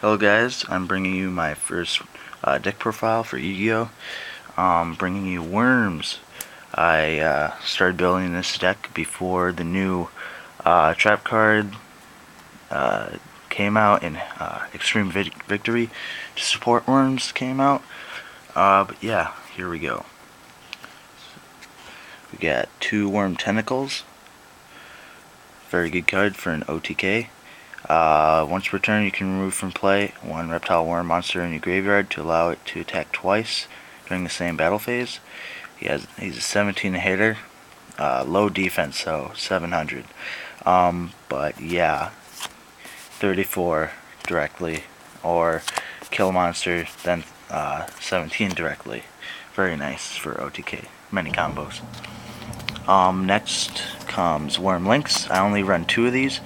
Hello guys, I'm bringing you my first deck profile for Yu-Gi-Oh! Bringing you Worms. I started building this deck before the new trap card came out, and Extreme Victory to support Worms came out. But yeah, here we go. We got 2 Worm Tentacles. Very good card for an OTK. Once per turn, you can remove from play 1 reptile worm monster in your graveyard to allow it to attack twice during the same battle phase. He's a 17 hitter, low defense, so 700. But yeah, 34 directly, or kill a monster, then 17 directly. Very nice for OTK. Many combos. Next comes Worm Links. I only run 2 of these,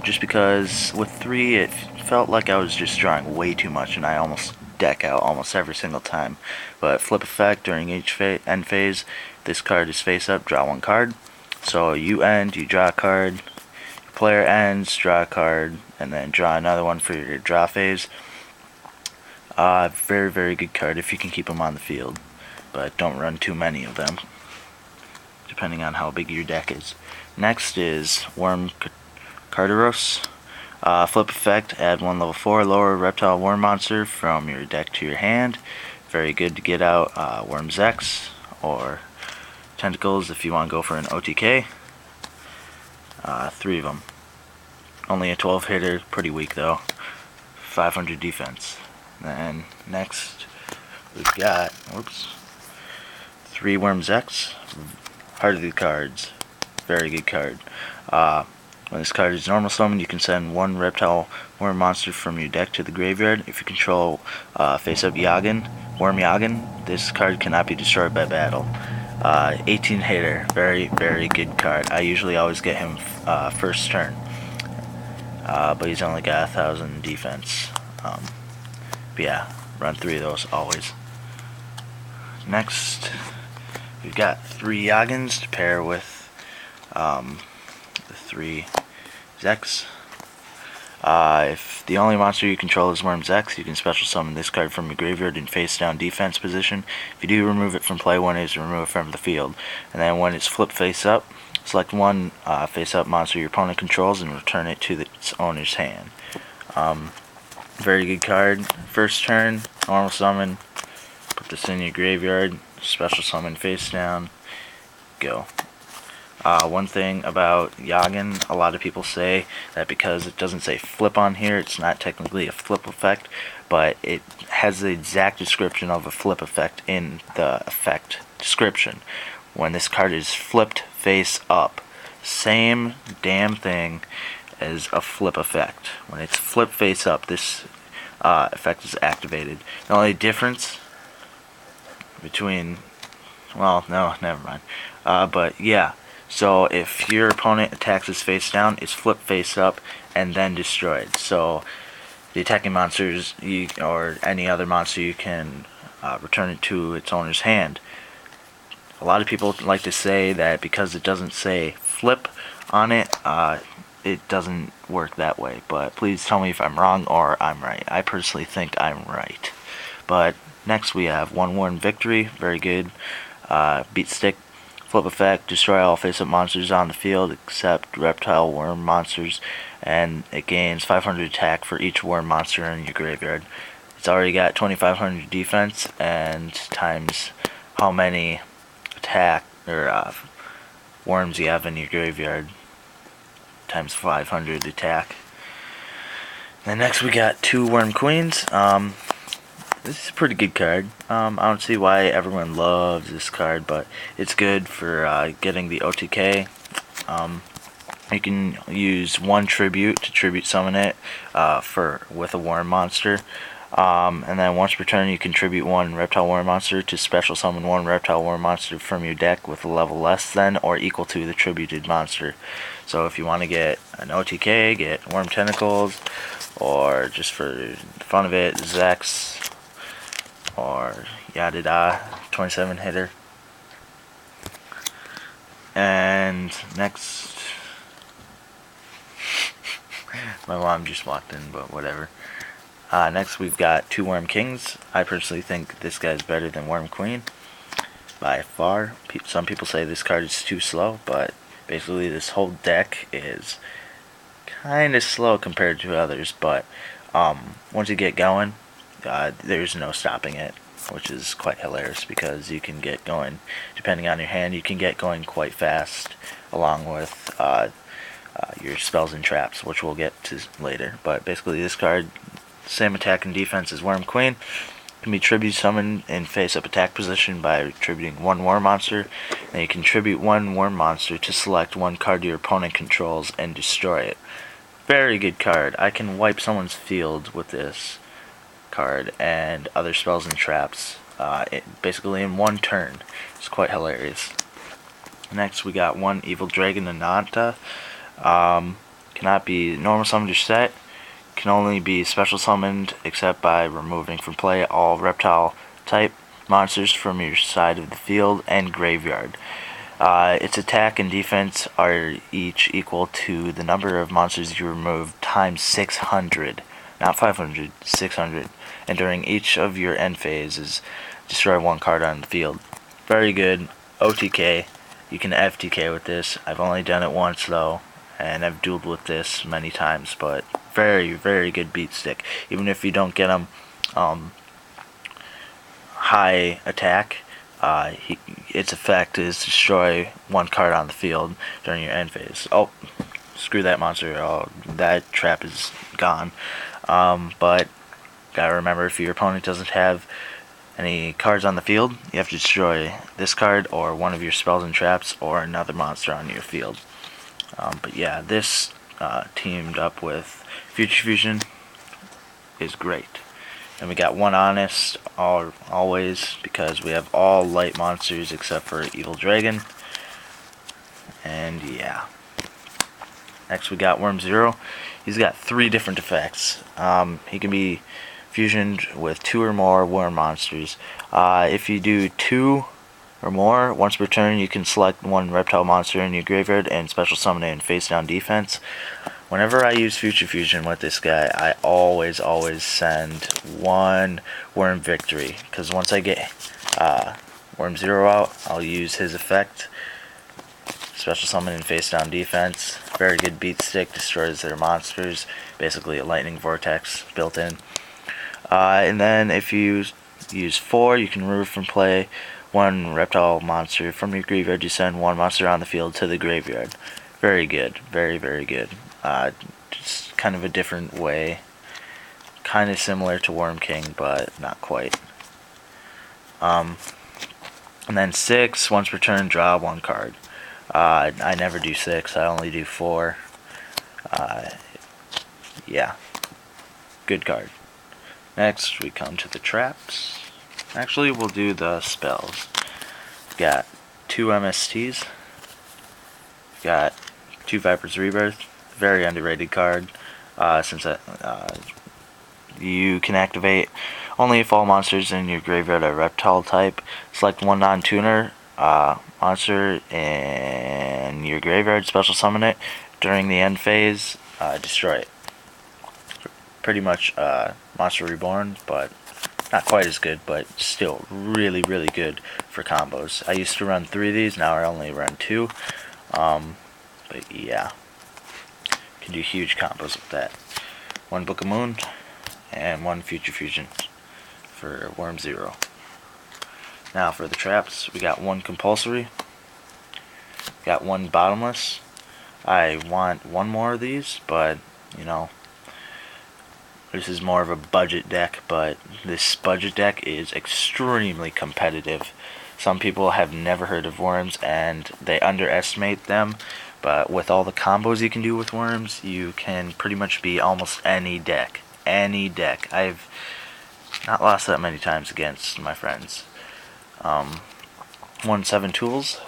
just because with 3 it felt like I was just drawing way too much, and I almost deck out almost every single time. But flip effect during each end phase, this card is face up, draw 1 card. So you end, you draw a card, your player ends, draw a card, and then draw another one for your draw phase. Very, very good card if you can keep them on the field, but don't run too many of them, depending on how big your deck is. Next is Worm Carteros. Flip effect, add 1 level 4 lower reptile worm monster from your deck to your hand. Very good to get out Worm's X or Tentacles if you want to go for an OTK. 3 of them. Only a 12 hitter, pretty weak though. 500 defense. Then next we've got 3 Worm's X. Heart of the cards. Very good card. When this card is normal summoned, you can send 1 reptile worm monster from your deck to the graveyard. If you control face up Worm Yagen, this card cannot be destroyed by battle. 18 hitter. Very, very good card. I usually always get him first turn. But he's only got 1,000 defense. But yeah, run 3 of those always. Next, we've got 3 Yagens to pair with the 3 Zex. If the only monster you control is Worm Zex, you can special summon this card from your graveyard in face down defense position. If you do remove it from play, 1 is removed from the field. And then when it's flipped face up, select 1 face up monster your opponent controls and return it to its owner's hand. Very good card. First turn, normal summon, put this in your graveyard, special summon face down, go. One thing about Yagen, a lot of people say that because it doesn't say flip on here, it's not technically a flip effect, but it has the exact description of a flip effect in the effect description. When this card is flipped face up, same damn thing as a flip effect. When it's flipped face up, this effect is activated. The only difference between, well, no, never mind. But yeah. So if your opponent attacks his face down, it's flipped face up and then destroyed. So the attacking monsters, or any other monster, you can return it to its owner's hand. A lot of people like to say that because it doesn't say flip on it, it doesn't work that way. But please tell me if I'm wrong or I'm right. I personally think I'm right. But next we have 1 Worm Victory. Very good. Beat stick. Flip effect, destroy all face-up monsters on the field except reptile worm monsters, and it gains 500 attack for each worm monster in your graveyard. It's already got 2,500 defense, and times how many attack or worms you have in your graveyard, times 500 attack. Then next we got 2 Worm Queens. This is a pretty good card. I don't see why everyone loves this card, but it's good for getting the OTK. You can use 1 tribute to tribute summon it with a worm monster. And then once per turn you can tribute 1 reptile worm monster to special summon 1 reptile worm monster from your deck with a level less than or equal to the tributed monster. So if you want to get an OTK, get Worm Tentacles, or just for the fun of it, Zex, or yada da, 27 hitter. And next, my mom just walked in, but whatever. Next we've got 2 Worm Kings. I personally think this guy's better than Worm Queen by far. Some people say this card is too slow, but basically this whole deck is kind of slow compared to others, but once you get going, there's no stopping it, which is quite hilarious because you can get going, depending on your hand, you can get going quite fast along with your spells and traps, which we'll get to later. But basically this card, same attack and defense as Worm Queen, can be tribute summoned in face-up attack position by attributing 1 worm monster, and you can tribute 1 worm monster to select 1 card your opponent controls and destroy it. Very good card. I can wipe someone's field with this card and other spells and traps basically in 1 turn. It's quite hilarious. Next we got 1 Evil Dragon Ananta. Cannot be normal summoned or set. Can only be special summoned except by removing from play all reptile type monsters from your side of the field and graveyard. Its attack and defense are each equal to the number of monsters you remove times 600, not 500, 600. And during each of your end phases, destroy 1 card on the field. Very good. OTK. You can FTK with this. I've only done it once though, and I've dueled with this many times, but very, very good beat stick. Even if you don't get him high attack, its effect is to destroy 1 card on the field during your end phase. Oh, screw that monster. Oh, that trap is gone. But gotta remember, if your opponent doesn't have any cards on the field, you have to destroy this card or 1 of your spells and traps or another monster on your field. But yeah, this teamed up with Future Fusion is great. And we got 1 Honest always, because we have all light monsters except for Evil Dragon. And yeah. Next we got Worm Zero. He's got 3 different effects. He can be fusioned with 2 or more worm monsters. If you do 2 or more, once per turn you can select 1 reptile monster in your graveyard and special summon it in face down defense. Whenever I use Future Fusion with this guy, I always send 1 Worm Victory, because once I get Worm Zero out, I'll use his effect, special summon in face down defense. Very good beat stick, destroys their monsters, basically a lightning vortex built in. And then if you use 4, you can remove from play 1 reptile monster from your graveyard to send 1 monster on the field to the graveyard. Very good, very, very good. Just kind of a different way, kind of similar to Worm King, but not quite. And then 6, once per turn, draw 1 card. I never do 6, I only do 4. Yeah, good card. Next we come to the traps. Actually, we'll do the spells. We've got 2 MSTs. We've got 2 Viper's Rebirth. Very underrated card, since you can activate only if all monsters in your graveyard are reptile type. Select 1 non-tuner monster in your graveyard, special summon it. During the end phase, destroy it. Pretty much Monster Reborn, but not quite as good, but still really, really good for combos. I used to run 3 of these, now I only run 2. But yeah, can do huge combos with that. 1 Book of Moon and 1 Future Fusion for Worm Zero. Now for the traps, we got 1 Compulsory, got 1 Bottomless. I want 1 more of these, but you know, this is more of a budget deck, but this budget deck is extremely competitive. Some people have never heard of worms and they underestimate them, but with all the combos you can do with worms, you can pretty much be almost any deck. Any deck. I've not lost that many times against my friends. 1 7 Tools.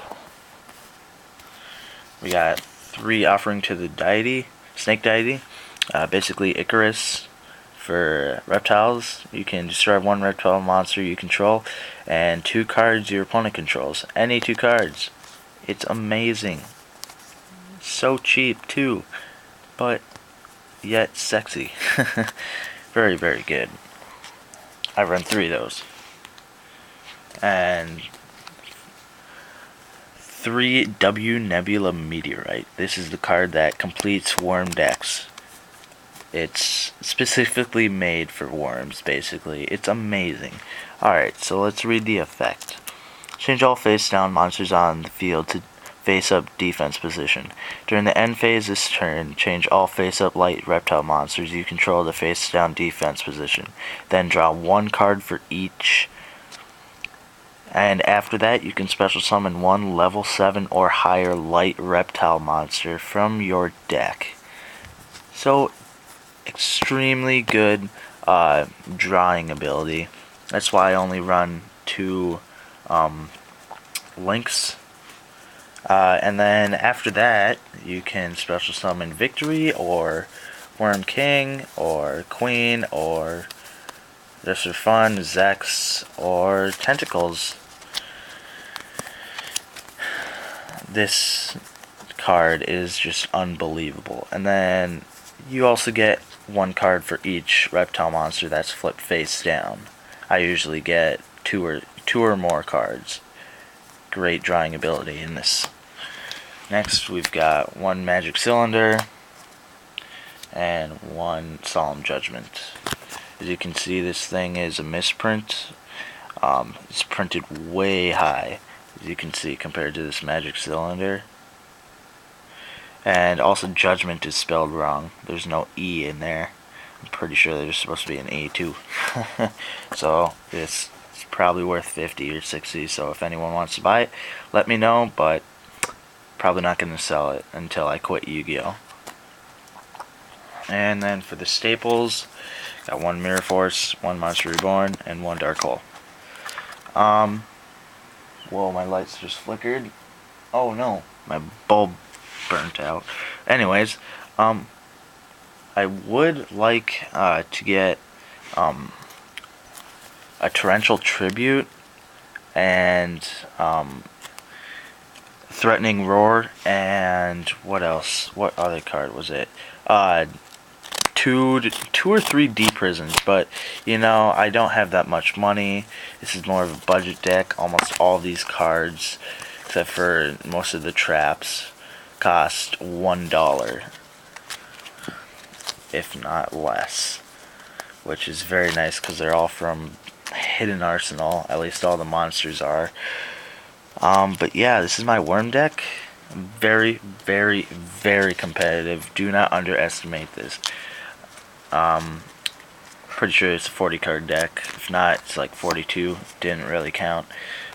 We got 3 Offering to the Deity, Snake Deity. Basically Icarus for reptiles. You can destroy 1 reptile monster you control and 2 cards your opponent controls. Any 2 cards. It's amazing. So cheap too, but yet sexy. Very, very good. I run 3 of those. And 3 W Nebula Meteorite. This is the card that completes worm decks. It's specifically made for worms, basically. It's amazing. Alright, so let's read the effect. Change all face-down monsters on the field to face-up defense position. During the end phase this turn, change all face-up light reptile monsters you control to face-down defense position. Then draw 1 card for each. And after that, you can special summon 1 level 7 or higher light reptile monster from your deck. So, extremely good drawing ability. That's why I only run 2 links. And then after that, you can special summon Victory or Worm King or Queen or just for fun, Zex or Tentacles. This card is just unbelievable. And then you also get 1 card for each reptile monster that's flipped face down. I usually get 2 or more cards. Great drawing ability in this. Next we've got 1 Magic Cylinder and 1 Solemn Judgment. As you can see, this thing is a misprint. It's printed way high, as you can see, compared to this Magic Cylinder. And also Judgment is spelled wrong. There's no E in there. I'm pretty sure there's supposed to be an E too. So this is probably worth 50 or 60, so if anyone wants to buy it, let me know, but probably not going to sell it until I quit Yu-Gi-Oh! And then for the staples, got 1 Mirror Force, 1 Monster Reborn, and 1 Dark Hole. Whoa, my lights just flickered. Oh no, my bulb burnt out. Anyways, I would like to get a Torrential Tribute and Threatening Roar, and what else? What other card was it? 2 or 3 D prisons, but you know, I don't have that much money. This is more of a budget deck. Almost all these cards, except for most of the traps, cost $1, if not less, which is very nice because they're all from Hidden Arsenal. At least all the monsters are. But yeah, this is my worm deck. Very, very, very competitive. Do not underestimate this. Pretty sure it's a 40 card deck. If not, it's like 42. Didn't really count.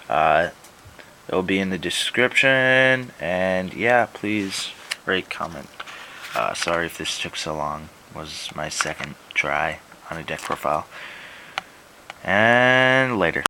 It'll be in the description. And yeah, please rate, comment. Sorry if this took so long. Was my second try on a deck profile. And later.